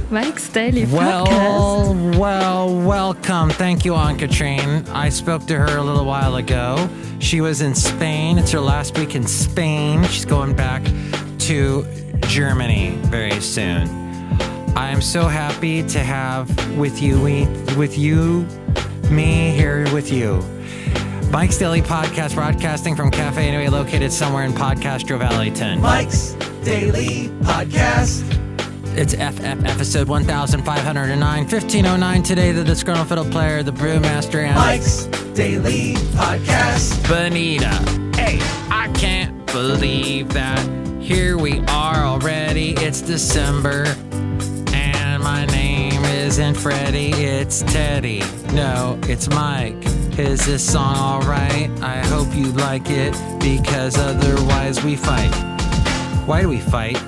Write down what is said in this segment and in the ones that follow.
Mike's Daily Podcast. Welcome. Thank you, Anne-Katrine. I spoke to her a little while ago. She was in Spain. It's her last week in Spain. She's going back to Germany very soon. I am so happy to have me here with you. Mike's Daily Podcast, broadcasting from Café Anyway, located somewhere in Podcastro Valleyton. Mike's Daily Podcast. It's episode 1509, 1509 today. The Disgruntled Fiddle Player, the Brewmaster, and Mike's Daily Podcast. Benita. Hey, I can't believe that here we are already. It's December, and my name isn't Freddie, it's Teddy. No, it's Mike. Is this song alright? I hope you like it, because otherwise we fight. Why do we fight?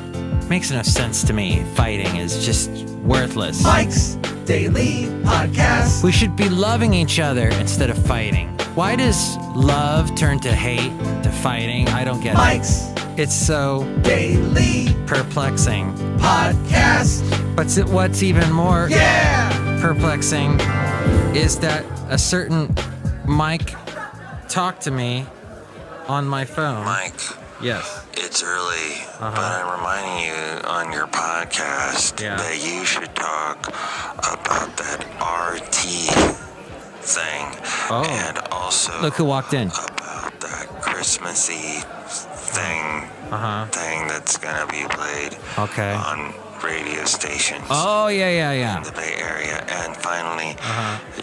Makes no sense to me. Fighting is just worthless. Mike's Daily Podcast. We should be loving each other instead of fighting. Why does love turn to hate, to fighting? I don't get Mike's it. It's so Daily perplexing. Podcast. What's even more perplexing is that a certain Mike talked to me on my phone. Mike. Yes. It's early, but I'm reminding you on your podcast that you should talk about that RT thing. Oh. And also Look who walked in. about that Christmassy thing that's going to be played on radio stations. Oh, in yeah. the Bay Area. And finally,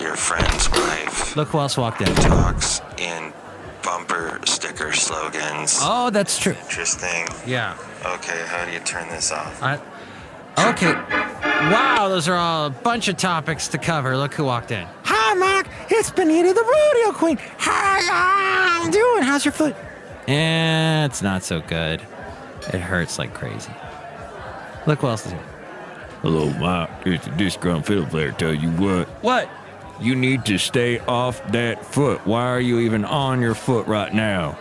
your friend's wife. Look who else walked in. Talks in bumper sticker slogans. Oh, that's true. Interesting. Yeah. Okay, how do you turn this off? Okay. Wow, those are all a bunch of topics to cover. Look who walked in. Hi, Mark. It's Benita, the rodeo queen. Hi, how you doing? How's your foot? It's not so good. It hurts like crazy. Look who else is here. Hello, Mike. It's the Disgruntled Fiddle Player. Tell you what. What? You need to stay off that foot. Why are you even on your foot right now?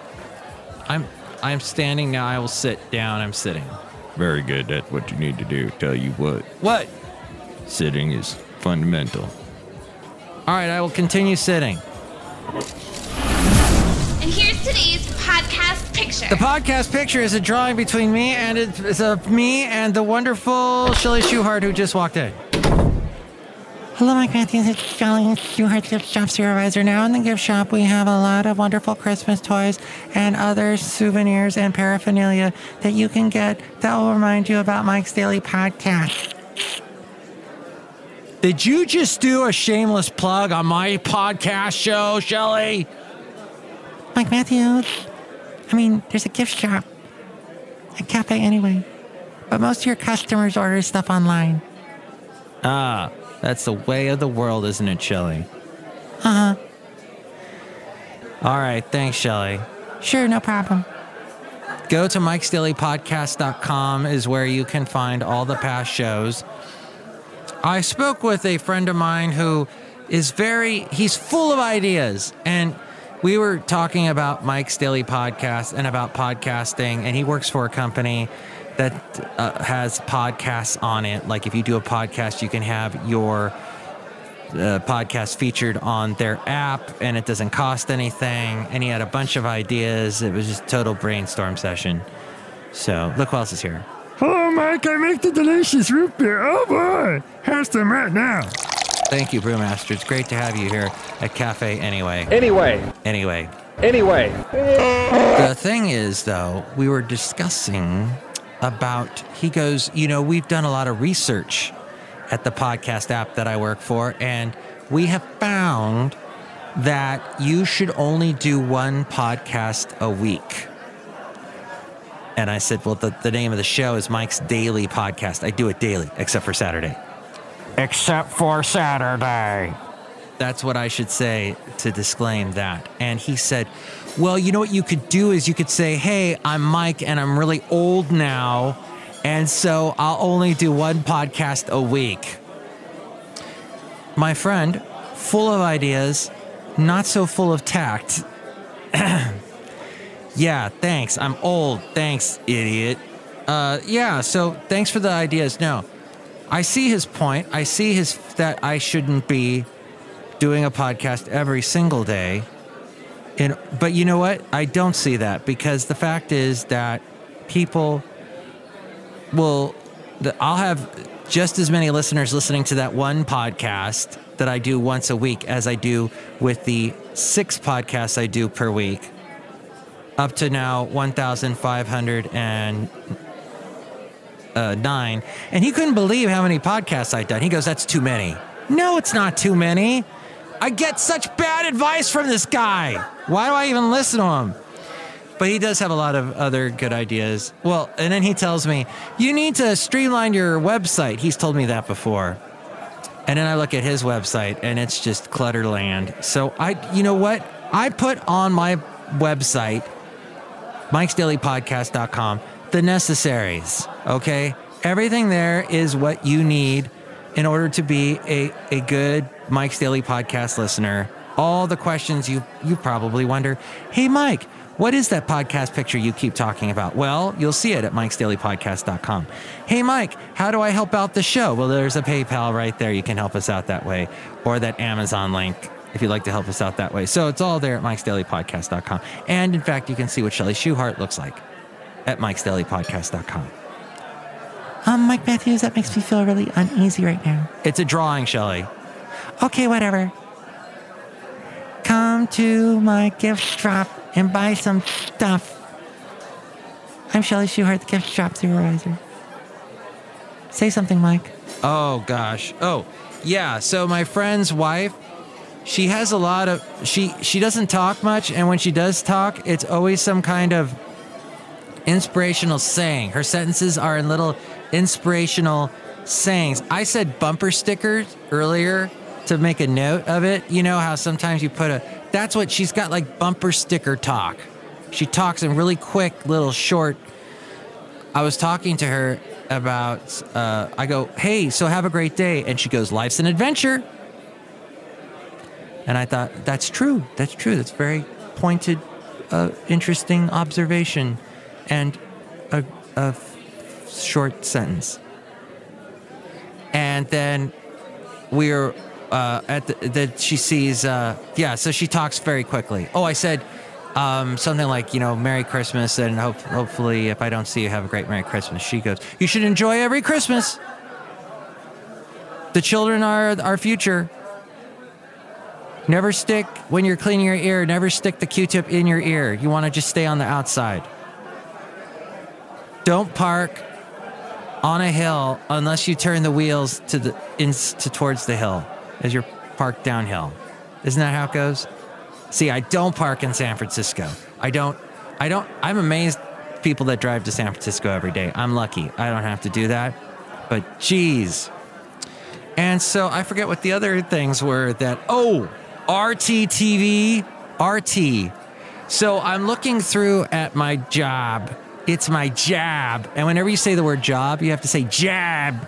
I'm standing now. I will sit down. I'm sitting. Very good. That's what you need to do. Tell you what. What? Sitting is fundamental. All right, I will continue sitting. And here's today's podcast picture. The podcast picture is a drawing between me and me and the wonderful Chely Shoehart who just walked in. Hello, Mike Matthews. It's Chely Shoehart, gift shop supervisor. Now in the gift shop, we have a lot of wonderful Christmas toys and other souvenirs and paraphernalia that you can get that will remind you about Mike's Daily Podcast. Did you just do a shameless plug on my podcast show, Chely? Mike Matthews. I mean, there's a gift shop at Café Anyway, but most of your customers order stuff online. Ah. That's the way of the world, isn't it, Chely? All right, thanks, Chely. Sure, no problem. Go to mikesdailypodcast.com is where you can find all the past shows. I spoke with a friend of mine who is he's full of ideas, and we were talking about Mike's Daily Podcast and about podcasting, and he works for a company that has podcasts on it. Like if you do a podcast, you can have your podcast featured on their app, and it doesn't cost anything. And he had a bunch of ideas. It was just a total brainstorm session. So look who else is here. Hello, Mike. I make the delicious root beer. Oh, boy. Have some right now. Thank you, Brewmaster. It's great to have you here at Café Anyway. Anyway. The thing is, though, we were discussing about, he goes, we've done a lot of research at the podcast app that I work for, and we have found that you should only do one podcast a week. And I said, well, the name of the show is Mike's Daily Podcast. I do it daily, except for Saturday. Except for Saturday. That's what I should say to disclaim that. And he said, well, you know what you could do is you could say, hey, I'm Mike and I'm really old now, and so I'll only do one podcast a week. My friend, full of ideas, not so full of tact. Yeah, thanks. I'm old. Thanks, idiot. Yeah, so thanks for the ideas. No, I see his point. I see that I shouldn't be doing a podcast every single day. But you know what? I don't see that, because the fact is that people I'll have just as many listeners listening to that one podcast that I do once a week as I do with the 6 podcasts I do per week, up to now 1,509. And he couldn't believe how many podcasts I'd done. He goes, that's too many. No, it's not too many. I get such bad advice from this guy. Why do I even listen to him? But he does have a lot of other good ideas. Well, and then he tells me, you need to streamline your website. He's told me that before. And then I look at his website and it's just clutter land. So you know what? I put on my website, mikesdailypodcast.com, the necessaries, okay? Everything there is what you need in order to be a good Mike's Daily Podcast listener. All the questions you probably wonder, hey, Mike, what is that podcast picture you keep talking about? Well, you'll see it at mikesdailypodcast.com. Hey, Mike, how do I help out the show? Well, there's a PayPal right there. You can help us out that way. Or that Amazon link if you'd like to help us out that way. So it's all there at mikesdailypodcast.com. And in fact, you can see what Chely Shoehart looks like at mikesdailypodcast.com. Mike Matthews, that makes me feel really uneasy right now. It's a drawing, Chely. Okay, whatever. Come to my gift shop and buy some stuff. I'm Chely Shoehart, the gift shop supervisor. Say something, Mike. Oh, gosh. Oh, yeah. So my friend's wife, she has a lot of... She doesn't talk much, and when she does talk, it's always some kind of inspirational saying. Her sentences are in little inspirational sayings. I said bumper stickers earlier to make a note of it. You know how sometimes you put that's what she's got, like bumper sticker talk. She talks in really quick, little short. I was talking to her about, I go, hey, so have a great day. And she goes, life's an adventure. And I thought, that's true. That's true. That's very pointed, interesting observation. And a short sentence. And then we're she sees, so she talks very quickly. Oh, I said something like, Merry Christmas, and hopefully if I don't see you, have a great Merry Christmas. She goes, you should enjoy every Christmas. The children are our future. Never stick, when you're cleaning your ear, never stick the Q-tip in your ear. You want to just stay on the outside. Don't park on a hill unless you turn the wheels towards the hill as you're parked downhill. Isn't that how it goes? See, I don't park in San Francisco. I'm amazed people that drive to San Francisco every day. I'm lucky. I don't have to do that. But geez. And so I forget what the other things were that, RT. So I'm looking through at my job. It's my jab. And whenever you say the word job, you have to say jab.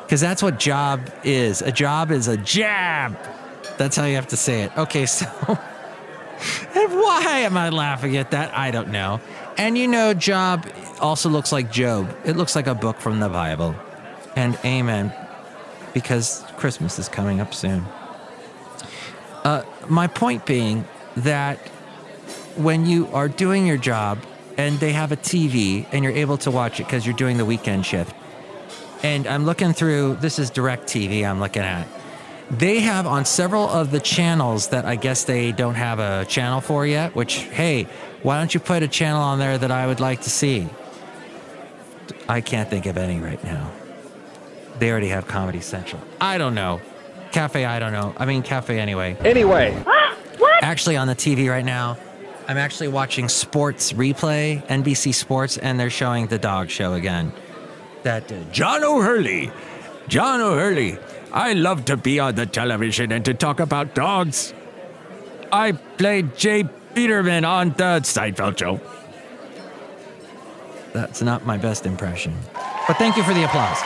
Because that's what job is. A job is a jab. That's how you have to say it. Okay, so... and why am I laughing at that? I don't know. And job also looks like Job. It looks like a book from the Bible. And amen. Because Christmas is coming up soon. My point being that when you are doing your job and they have a TV and you're able to watch it because you're doing the weekend shift. And I'm looking through, this is DirecTV I'm looking at. They have on several of the channels that I guess they don't have a channel for yet, which, hey, why don't you put a channel on there that I would like to see? I can't think of any right now. They already have Comedy Central. I don't know. Café Anyway. Anyway. What? Actually, on the TV right now, I'm actually watching Sports Replay, NBC Sports, and they're showing the dog show again. That John O'Hurley. I love to be on the television and to talk about dogs. I played Jay Peterman on the Seinfeld show. That's not my best impression. But thank you for the applause.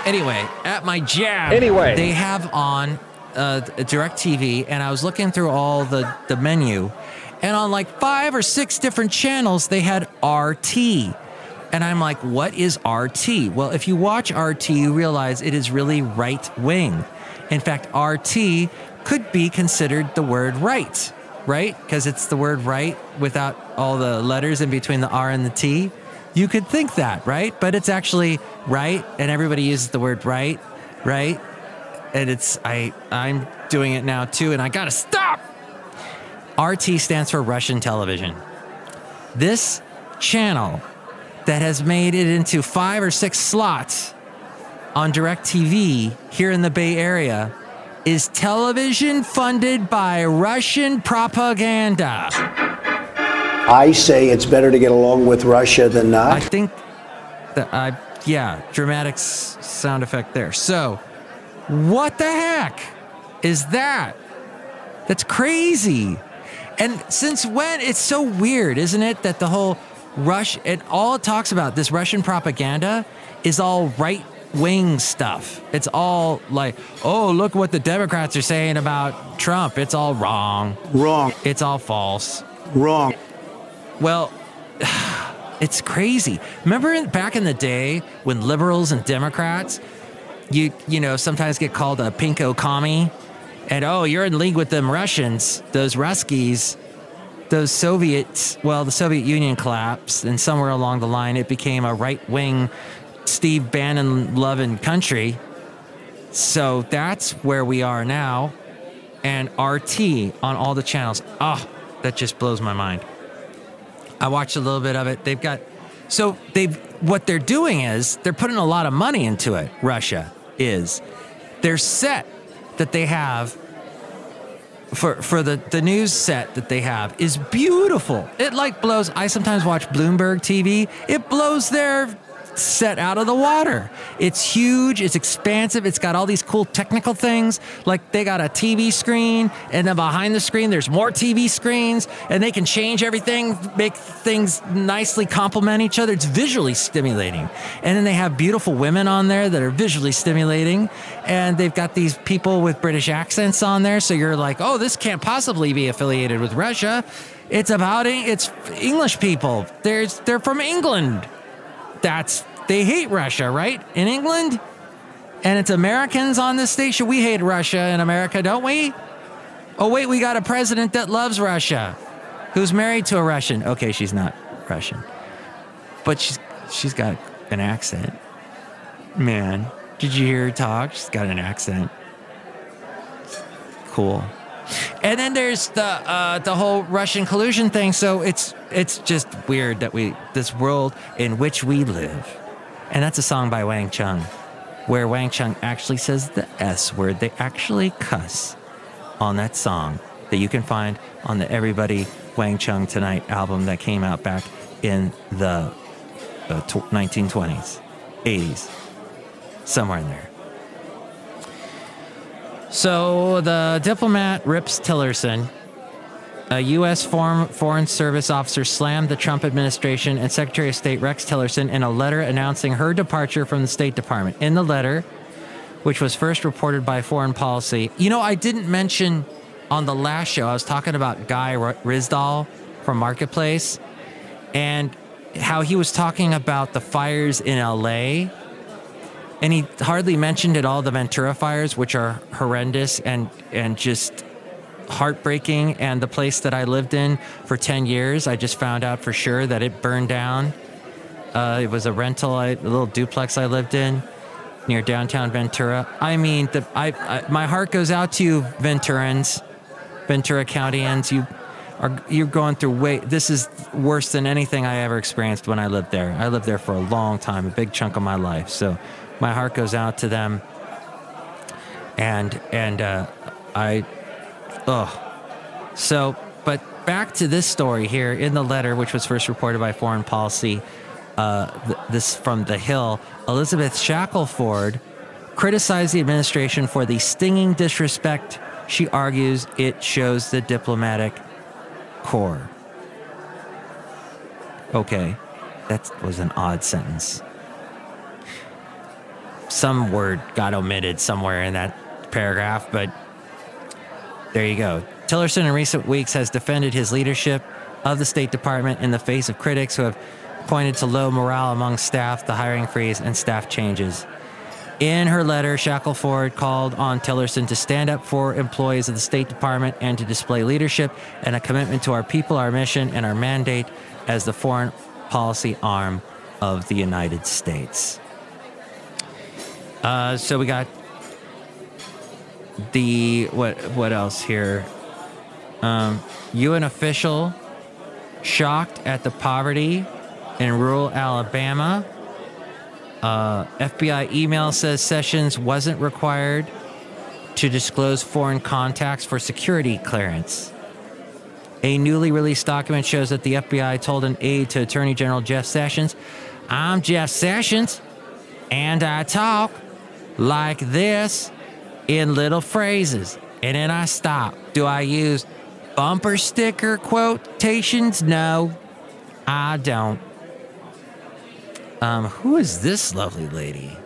Anyway, at my jab, they have on DirecTV, and I was looking through all the menu, and on like 5 or 6 different channels, they had RT. And I'm like, what is RT? Well, if you watch RT, you realize it is really right wing. In fact, RT could be considered the word right? Because it's the word right without all the letters in between the R and the T. You could think that, right? But it's actually right, and everybody uses the word right? And it's, I'm doing it now too, and I gotta stop! RT stands for Russian television. This channel that has made it into 5 or 6 slots on DirecTV here in the Bay Area is television funded by Russian propaganda. I say it's better to get along with Russia than not. I think that dramatic sound effect there. So, what the heck is that? That's crazy. And since when? It's so weird, isn't it? That the whole and all it talks about, this Russian propaganda, is all right-wing stuff. It's all like, oh, look what the Democrats are saying about Trump. It's all wrong. Wrong. It's all false. Wrong. Well, it's crazy. Remember back in the day when liberals and Democrats, you know, sometimes get called a pinko commie, and oh, you're in league with them Russians, those Ruskies, those Soviets. Well, the Soviet Union collapsed, and somewhere along the line, it became a right-wing Steve Bannon-loving country. So that's where we are now, and RT on all the channels. Oh, that just blows my mind. I watched a little bit of it. What they're doing is they're putting a lot of money into it. Russia is. Their set that they have for the news set that they have is beautiful. It like blows. I sometimes watch Bloomberg TV. It blows their set out of the water. It's huge. It's expansive. It's got all these cool technical things. Like they got a TV screen, and then behind the screen there's more TV screens, and they can change everything, make things nicely complement each other. It's visually stimulating. And then they have beautiful women on there that are visually stimulating, and they've got these people with British accents on there, so you're like, oh, this can't possibly be affiliated with Russia. It's English people. They're from England. They hate Russia, right? In England? And it's Americans on this station. We hate Russia in America, don't we? Oh, wait, we got a president that loves Russia, who's married to a Russian. Okay, she's not Russian, but she's got an accent. Man, did you hear her talk? She's got an accent. Cool. And then there's the whole Russian collusion thing. So it's just weird that this world in which we live. And that's a song by Wang Chung, where Wang Chung actually says the S word. They actually cuss on that song that you can find on the Everybody Wang Chung Tonight album that came out back in the 1920s, 80s, somewhere in there. So the diplomat Rips Tillerson, a U.S. Foreign Service officer, slammed the Trump administration and Secretary of State Rex Tillerson in a letter announcing her departure from the State Department. In the letter, which was first reported by Foreign Policy, you know, I didn't mention on the last show, I was talking about Guy Risdall from Marketplace and how he was talking about the fires in L.A., and he hardly mentioned at all the Ventura fires, which are horrendous and just heartbreaking. And the place that I lived in for 10 years, I just found out for sure that it burned down. It was a rental, a little duplex I lived in near downtown Ventura. I mean, my heart goes out to you, Venturans, Ventura Countyans. You're going through this is worse than anything I ever experienced when I lived there. I lived there for a long time, a big chunk of my life. So my heart goes out to them, but back to this story here in the letter, which was first reported by Foreign Policy, this from The Hill. Elizabeth Shackelford criticized the administration for the stinging disrespect. She argues it shows the diplomatic corps. Okay, that was an odd sentence. Some word got omitted somewhere in that paragraph, but there you go. Tillerson in recent weeks has defended his leadership of the State Department in the face of critics who have pointed to low morale among staff, the hiring freeze, and staff changes. In her letter, Shackelford called on Tillerson to stand up for employees of the State Department and to display leadership and a commitment to our people, our mission, and our mandate as the foreign policy arm of the United States. So we got the what else here? UN official shocked at the poverty in rural Alabama. FBI email says Sessions wasn't required to disclose foreign contacts for security clearance. A newly released document shows that the FBI told an aide to Attorney General Jeff Sessions, "I'm Jeff Sessions, and I talk like this in little phrases, and then I stop. Do I use bumper sticker quotations? No, I don't." Who is this lovely lady?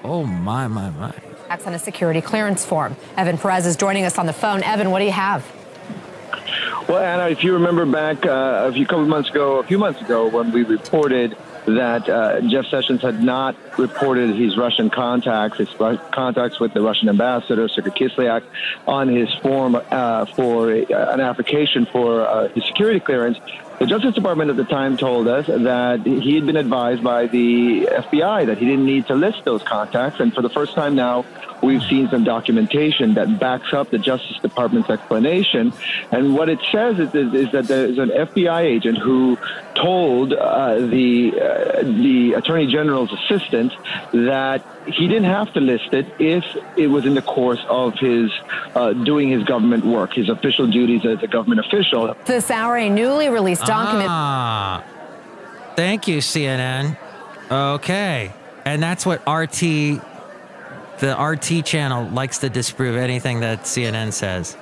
Oh, my. On a security clearance form. Evan Perez is joining us on the phone. Evan, what do you have? Well, Anna, if you remember back a few months ago, when we reported that Jeff Sessions had not reported his Russian contacts, contacts with the Russian ambassador, Sergei Kislyak, on his form for an application for his security clearance, the Justice Department at the time told us that he had been advised by the FBI that he didn't need to list those contacts. And for the first time now, we've seen some documentation that backs up the Justice Department's explanation. And what it says is that there's an FBI agent who told the Attorney General's assistant that he didn't have to list it if it was in the course of his doing his government work, his official duties as a government official. This hour, a newly released document. Thank you, CNN. Okay. And that's what the RT channel likes to disprove anything that CNN says.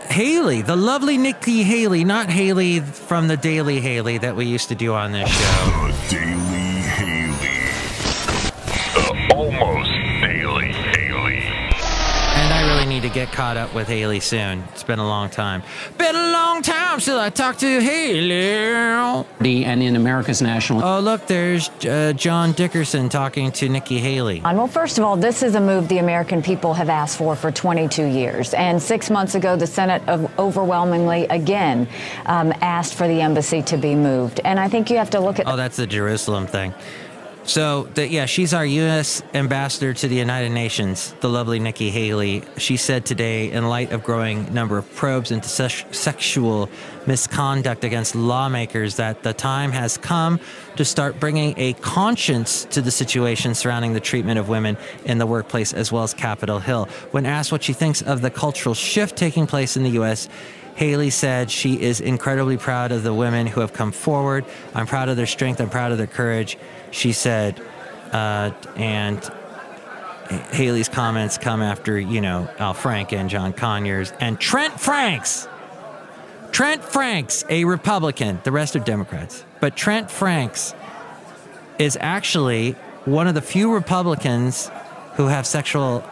Haley, the lovely Nikki Haley, not Haley from the Daily Haley that we used to do on this show. The Daily Haley. The almost Daily Haley. And I really need to get caught up with Haley soon. It's been a long time. Been a long time since I talked to Haley. And in America's national... Oh, look, there's John Dickerson talking to Nikki Haley. Well, first of all, this is a move the American people have asked for 22 years. And 6 months ago, the Senate overwhelmingly again asked for the embassy to be moved. And I think you have to look at... Oh, that's the Jerusalem thing. So, yeah, she's our U.S. ambassador to the United Nations, the lovely Nikki Haley. She said today, in light of growing number of probes into sexual misconduct against lawmakers, that the time has come to start bringing a conscience to the situation surrounding the treatment of women in the workplace as well as Capitol Hill. When asked what she thinks of the cultural shift taking place in the U.S., Haley said she is incredibly proud of the women who have come forward. I'm proud of their strength. I'm proud of their courage, she said. And Haley's comments come after, Al Franken, John Conyers, and Trent Franks. Trent Franks, a Republican. The rest are Democrats. But Trent Franks is actually one of the few Republicans who have sexual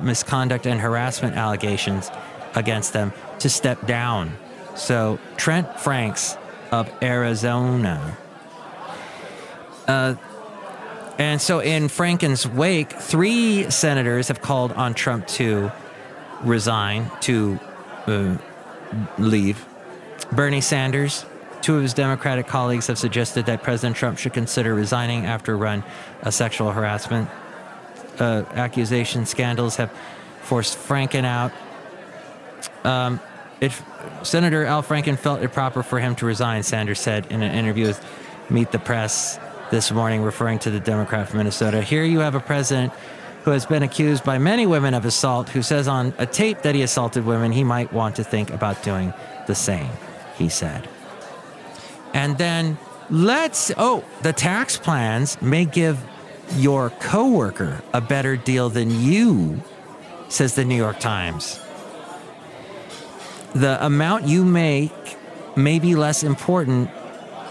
misconduct and harassment allegations against them to step down. So Trent Franks of Arizona. And so in Franken's wake, 3 senators have called on Trump to resign, to leave. Bernie Sanders, 2 of his Democratic colleagues have suggested that President Trump should consider resigning after a run of sexual harassment. Accusation scandals have forced Franken out. Senator Al Franken felt it proper for him to resign, Sanders said in an interview with Meet the Press this morning, referring to the Democrat from Minnesota. Here you have a president who has been accused by many women of assault, who says on a tape that he assaulted women. He might want to think about doing the same, he said. And then the tax plans may give your coworker a better deal than you, says the New York Times. The amount you make may be less important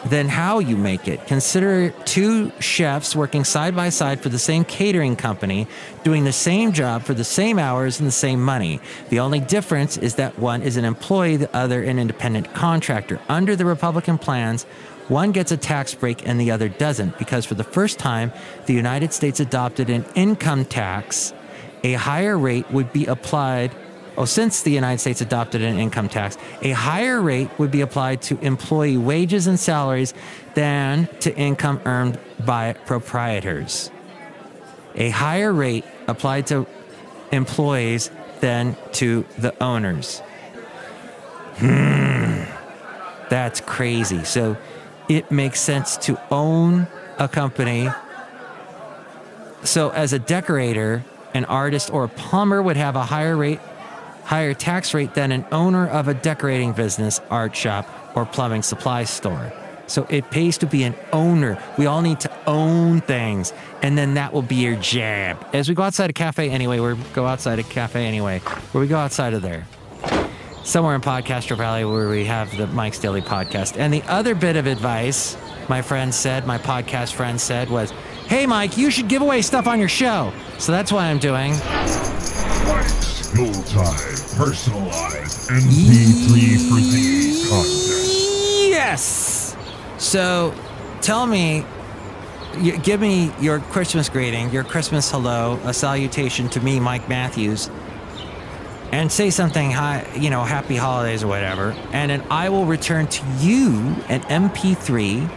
than how you make it. Consider 2 chefs working side by side for the same catering company, doing the same job for the same hours and the same money. The only difference is that one is an employee, the other an independent contractor. Under the Republican plans, One gets a tax break and the other doesn't, because for the first time, the United States adopted an income tax. A higher rate would be applied. Since the United States adopted an income tax, a higher rate would be applied to employee wages and salaries than to income earned by proprietors. A higher rate applied to employees than to the owners. That's crazy. So it makes sense to own a company. So as a decorator, an artist, or a plumber would have a higher tax rate than an owner of a decorating business, art shop, or plumbing supply store. So it pays to be an owner. We all need to own things, and then that will be your job. As we go outside of Café Anyway, where we go outside of there, somewhere in Podcaster Valley, where we have the Mike's Daily Podcast. And the other bit of advice my podcast friend said was, hey, Mike, you should give away stuff on your show. So that's what I'm doing. Mike's Yuletide personalized MP3 for thee contest. Yes. So tell me, give me your Christmas greeting, your Christmas hello, a salutation to me, Mike Matthews, and say something, happy holidays or whatever, and then I will return to you an MP3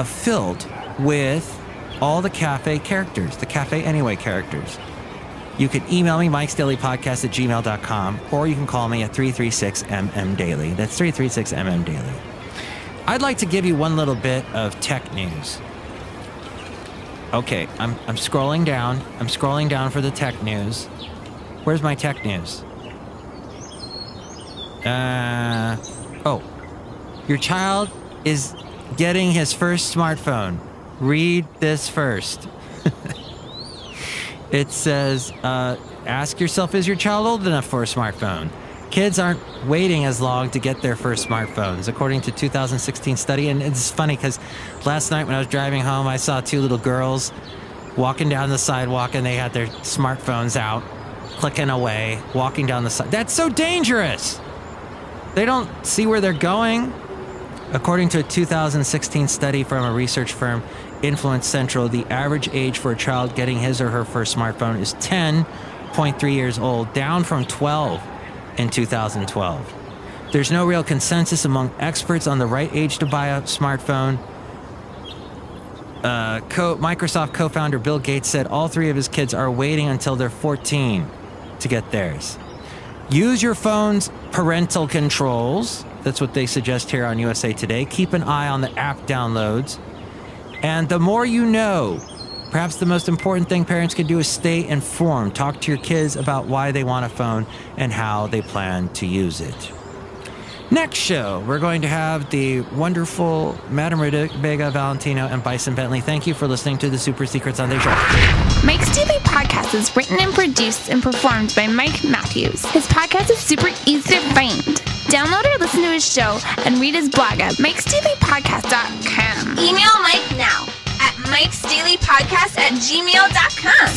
filled with all the Café characters, the Café Anyway characters. You can email me, mikesdailypodcast@gmail.com, or you can call me at 336-MM-DAILY. That's 336-MM-DAILY. I'd like to give you one little bit of tech news. Okay, I'm scrolling down. I'm scrolling down for the tech news. Where's my tech news? Your child is getting his first smartphone. Read this first. It says, ask yourself, is your child old enough for a smartphone? Kids aren't waiting as long to get their first smartphones, according to a 2016 study. And it's funny because last night when I was driving home, I saw two little girls walking down the sidewalk, and they had their smartphones out, clicking away, walking down the side. That's so dangerous. They don't see where they're going. According to a 2016 study from a research firm, Influence Central, the average age for a child getting his or her first smartphone is 10.3 years old, down from 12 in 2012. There's no real consensus among experts on the right age to buy a smartphone. Microsoft co-founder Bill Gates said all three of his kids are waiting until they're 14 to get theirs. Use your phone's parental controls. That's what they suggest here on USA Today. Keep an eye on the app downloads. And the more you know, perhaps the most important thing parents can do is stay informed. Talk to your kids about why they want a phone and how they plan to use it. Next show, we're going to have the wonderful Madame Rootabega, Valentino, and Bison Bentley. Thank you for listening to the Super Secret Sunday Show. Mike's Daily Podcast is written and produced and performed by Mike Matthews. His podcast is super easy to find. Download or listen to his show and read his blog at mikesdailypodcast.com. Email Mike now at mikesdailypodcast@gmail.com.